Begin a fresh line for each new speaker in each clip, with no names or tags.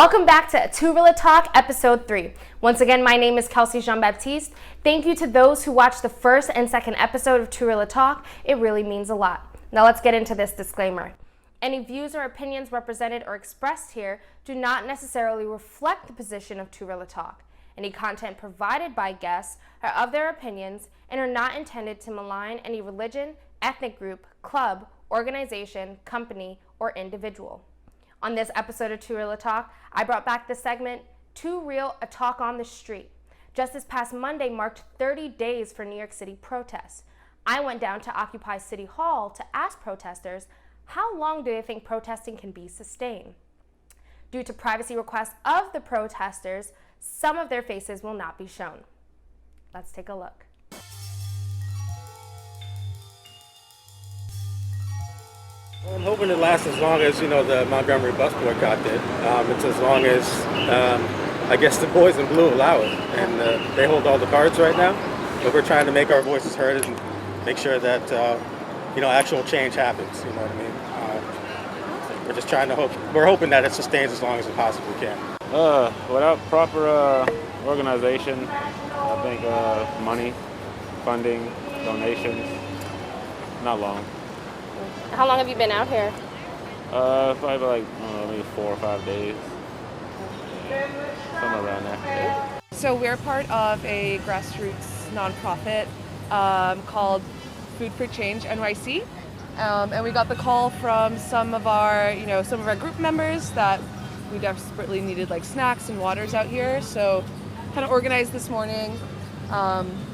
Welcome back to Turilla Talk, Episode 3. Once again, my name is Kelsey Jean-Baptiste. Thank you to those who watched the first and second episode of Turilla Talk. It really means a lot. Now let's get into this disclaimer. Any views or opinions represented or expressed here do not necessarily reflect the position of Turilla Talk. Any content provided by guests are of their opinions and are not intended to malign any religion, ethnic group, club, organization, company, or individual. On this episode of Turilla Talk, I brought back the segment, Too Real, a Talk on the Street. Just this past Monday marked 30 days for New York City protests. I went down to Occupy City Hall to ask protesters, how long do they think protesting can be sustained? Due to privacy requests of the protesters, some of their faces will not be shown. Let's take a look.
Well, I'm hoping it lasts as long as, the Montgomery bus boycott did. It's as long as, I guess, the boys in blue allow it. And they hold all the cards right now. But we're trying to make our voices heard and make sure that, actual change happens. You know what I mean? We're just trying to we're hoping that it sustains as long as it possibly can.
Without proper organization, I think money, funding, donations, not long.
How long have you been out here?
Probably like, maybe 4 or 5 days. Somewhere around there. Yeah.
So we're part of a grassroots nonprofit called Food for Change NYC. And we got the call from some of our group members that we desperately needed like snacks and waters out here. So kind of organized this morning.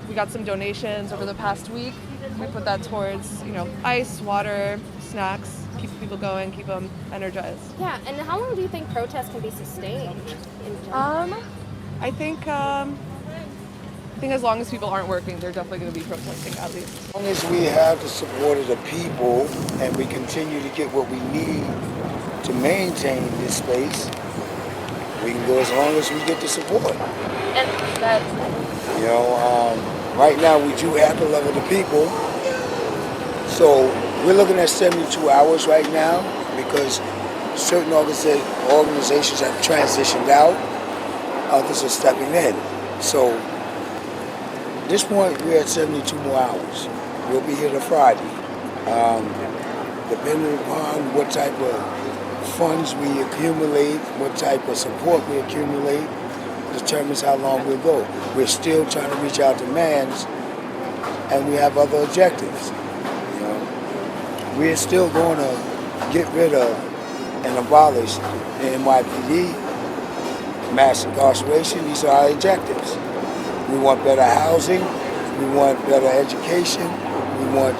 We got some donations over the past week. We put that towards, ice, water, snacks, keep people going, keep them energized.
Yeah, and how long do you think protests can be sustained?
I think as long as people aren't working, they're definitely going to be protesting at least.
As long as we have the support of the people and we continue to get what we need to maintain this space, we can go as long as we get the support.
And that...
Right now we do have the level of the people. So we're looking at 72 hours right now because certain organizations have transitioned out, others are stepping in. So at this point we're at 72 more hours. We'll be here till Friday. Depending upon what type of funds we accumulate, what type of support we accumulate, determines how long we'll go. We're still trying to reach our demands, and we have other objectives. We're still going to get rid of and abolish the NYPD, mass incarceration. These are our objectives. We want better housing, we want better education, we want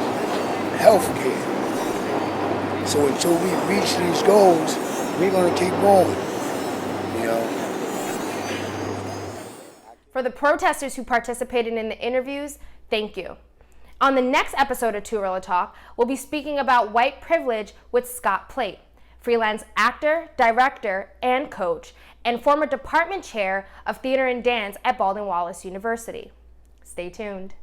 health care. So until we reach these goals, we're going to keep going.
For the protesters who participated in the interviews, thank you. On the next episode of Turilla Talk, we'll be speaking about white privilege with Scott Plate, freelance actor, director, and coach, and former department chair of theater and dance at Baldwin Wallace University. Stay tuned.